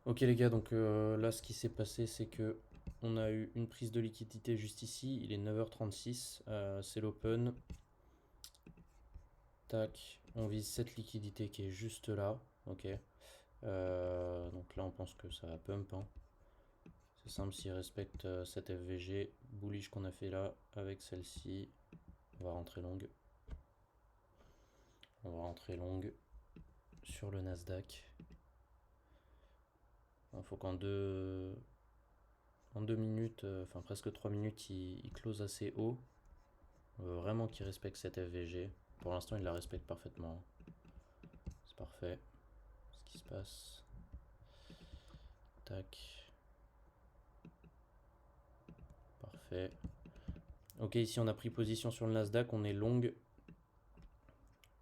Ok les gars, donc là ce qui s'est passé c'est que on a eu une prise de liquidité juste ici, il est 9h36, c'est l'open. Tac, on vise cette liquidité qui est juste là, ok. Donc là on pense que ça va pump, hein. C'est simple, s'il respecte cette FVG bullish qu'on a fait là avec celle-ci, on va rentrer longue. On va rentrer longue sur le Nasdaq. Il faut en 2 minutes, enfin presque 3 minutes, il close assez haut. On veut vraiment qu'il respecte cette FVG. Pour l'instant, il la respecte parfaitement. C'est parfait. Ce qui se passe. Tac. Parfait. Ok, ici on a pris position sur le Nasdaq. On est long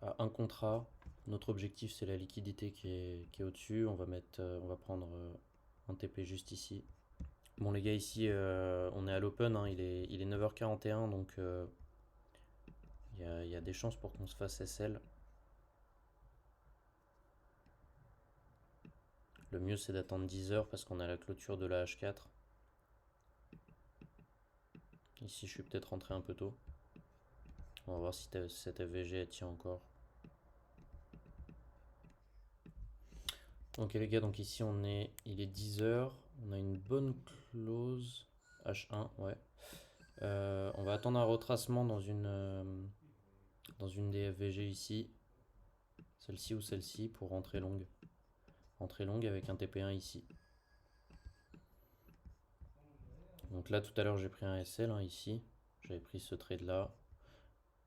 à un contrat. Notre objectif, c'est la liquidité qui est au-dessus. On va prendre un TP juste ici. Bon, les gars, ici, on est à l'open, hein. Il est 9h41, donc il y a des chances pour qu'on se fasse SL. Le mieux, c'est d'attendre 10 heures parce qu'on a la clôture de la H4. Ici, je suis peut-être rentré un peu tôt. On va voir si cette FVG elle tient encore. Ok les gars, donc ici il est 10 heures. On a une bonne close. H1, ouais. On va attendre un retracement dans une des FVG ici. Celle-ci ou celle-ci pour rentrer longue. Rentrer longue avec un TP1 ici. Donc là tout à l'heure j'ai pris un SL, hein, ici. J'avais pris ce trade là.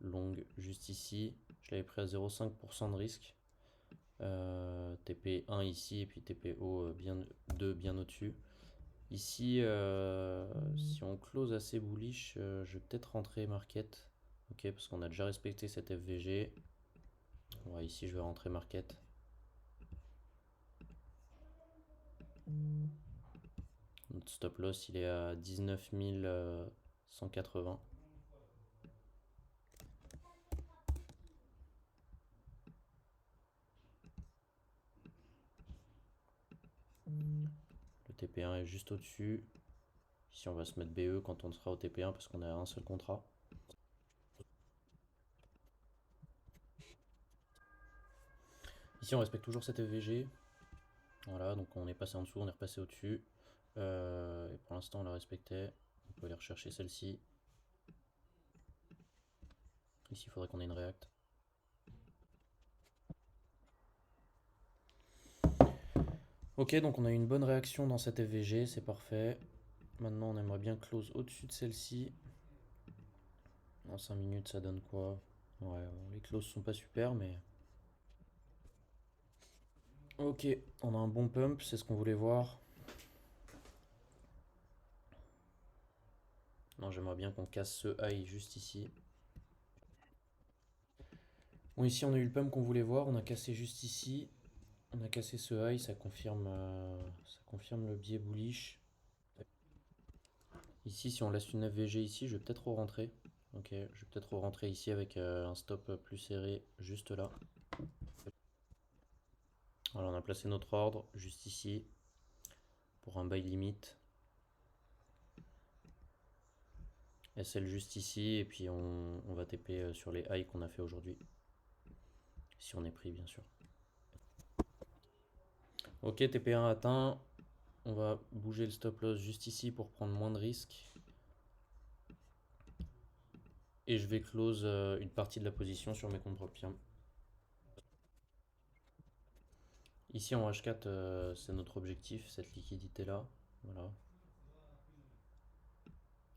Longue juste ici. Je l'avais pris à 0,5% de risque. TP1 ici et puis TPO bien, 2 bien au-dessus. Ici, si on close assez bullish, je vais peut-être rentrer market. Ok, parce qu'on a déjà respecté cette FVG. Ouais, ici, je vais rentrer market. Notre stop loss, il est à 19 180. Le TP1 est juste au-dessus. Ici, on va se mettre BE quand on sera au TP1 parce qu'on a un seul contrat. Ici, on respecte toujours cette FVG. Voilà, donc on est passé en dessous, on est repassé au-dessus. Et pour l'instant, on la respectait. On peut aller rechercher celle-ci. Ici, il faudrait qu'on ait une react. Ok, donc on a eu une bonne réaction dans cette FVG, c'est parfait. Maintenant, on aimerait bien close au-dessus de celle-ci. En 5 minutes, ça donne quoi? Ouais, les closes sont pas super, mais... Ok, on a un bon pump, c'est ce qu'on voulait voir. Non, j'aimerais bien qu'on casse ce high juste ici. Bon, ici, on a eu le pump qu'on voulait voir, on a cassé juste ici. On a cassé ce high, ça confirme le biais bullish. Ici, si on laisse une FVG ici, je vais peut-être re-rentrer. Ok, je vais peut-être re-rentrer ici avec un stop plus serré juste là. Voilà, on a placé notre ordre juste ici pour un buy limit. SL juste ici et puis on va TP sur les highs qu'on a fait aujourd'hui. Si on est pris, bien sûr. Ok, TP1 atteint. On va bouger le stop loss juste ici pour prendre moins de risques. Et je vais close une partie de la position sur mes comptes propres. Ici en H4, c'est notre objectif, cette liquidité là. Voilà.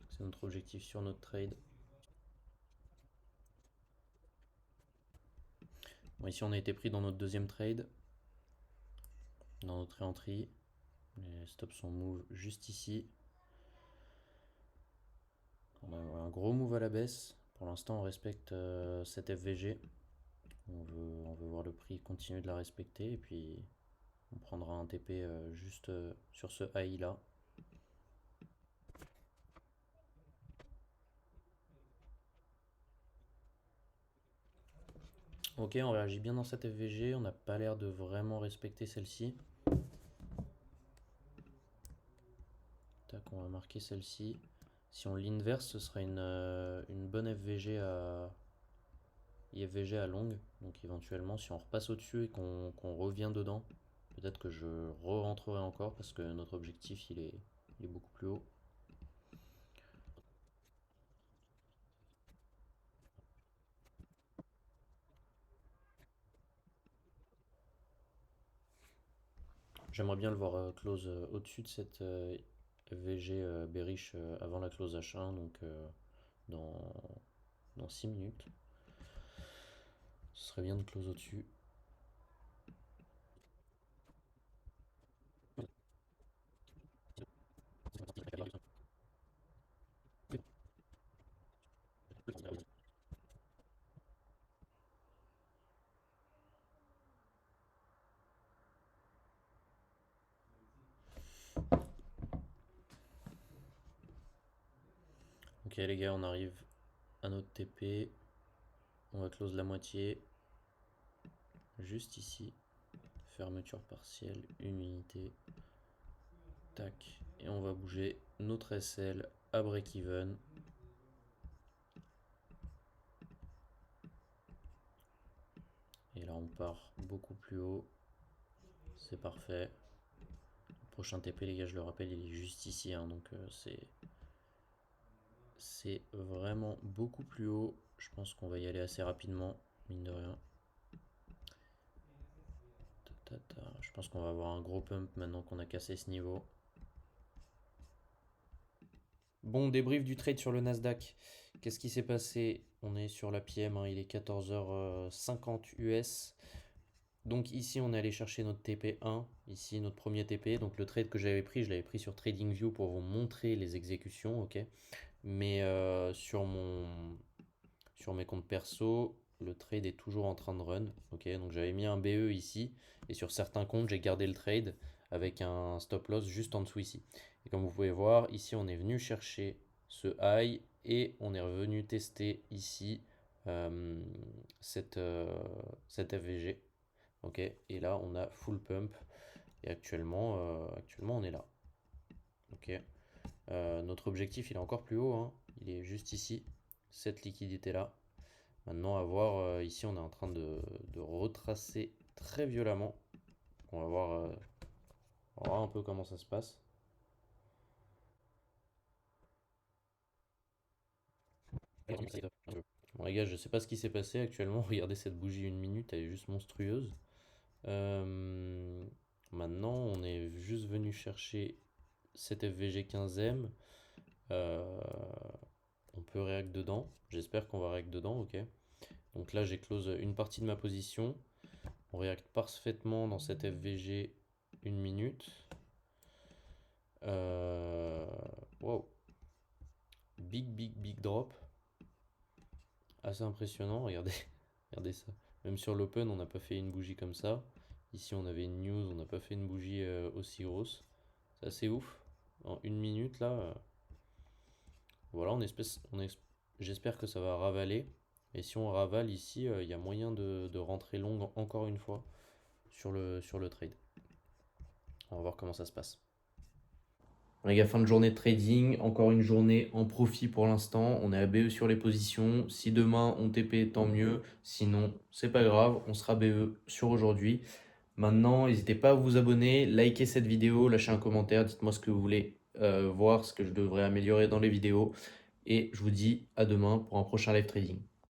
C'est notre objectif sur notre trade. Bon, ici on a été pris dans notre deuxième trade. Dans notre entry. Les stops sont move juste ici. On a un gros move à la baisse. Pour l'instant, on respecte cette FVG. On veut voir le prix continuer de la respecter. Et puis, on prendra un TP juste sur ce high là. Ok, on réagit bien dans cette FVG. On n'a pas l'air de vraiment respecter celle-ci. Tac, on va marquer celle-ci. Si on l'inverse, ce sera une bonne FVG IFVG à longue. Donc éventuellement, si on repasse au-dessus et qu'on revient dedans, peut-être que je re-rentrerai encore parce que notre objectif il est beaucoup plus haut. J'aimerais bien le voir close au-dessus de cette FVG bearish avant la close H1, donc dans, dans 6 minutes. Ce serait bien de close au-dessus. Ok les gars, on arrive à notre TP. On va close la moitié. Juste ici. Fermeture partielle, une unité. Tac. Et on va bouger notre SL à break-even. Et là on part beaucoup plus haut. C'est parfait. Le prochain TP les gars, je le rappelle, il est juste ici. Hein, donc c'est vraiment beaucoup plus haut. Je pense qu'on va y aller assez rapidement, mine de rien. Je pense qu'on va avoir un gros pump maintenant qu'on a cassé ce niveau. Bon, débrief du trade sur le Nasdaq. Qu'est-ce qui s'est passé? On est sur la PM, hein, il est 14h50 US. Donc ici, on est allé chercher notre TP1, ici notre premier TP. Donc le trade que j'avais pris, je l'avais pris sur TradingView pour vous montrer les exécutions, ok. Mais sur mes comptes perso, le trade est toujours en train de run, ok. Donc j'avais mis un BE ici, et sur certains comptes, j'ai gardé le trade avec un stop loss juste en dessous ici. Et comme vous pouvez voir, ici on est venu chercher ce high et on est revenu tester ici euh, cette FVG. Ok, et là on a full pump et actuellement on est là. Ok, notre objectif il est encore plus haut, hein. Il est juste ici, cette liquidité là. Maintenant à voir, ici on est en train de retracer très violemment. On va voir un peu comment ça se passe. Bon les gars, je sais pas ce qui s'est passé actuellement. Regardez cette bougie une minute, elle est juste monstrueuse. Euh, Maintenant, on est juste venu chercher cette FVG 15M. Euh, on peut react dedans. J'espère qu'on va react dedans, ok. Donc là, j'ai close une partie de ma position. On react parfaitement dans cette FVG une minute. Wow. Big drop. Assez impressionnant, regardez, regardez ça. Même sur l'open, on n'a pas fait une bougie comme ça. Ici, on avait une news, on n'a pas fait une bougie aussi grosse. C'est assez ouf. En une minute, là, voilà, j'espère que ça va ravaler. Et si on ravale ici, il y a moyen de rentrer long encore une fois sur le trade. On va voir comment ça se passe. Les gars, fin de journée de trading, encore une journée en profit pour l'instant. On est à BE sur les positions. Si demain on TP, tant mieux. Sinon, c'est pas grave, on sera BE sur aujourd'hui. Maintenant, n'hésitez pas à vous abonner, liker cette vidéo, lâcher un commentaire, dites-moi ce que vous voulez voir, ce que je devrais améliorer dans les vidéos. Et je vous dis à demain pour un prochain live trading.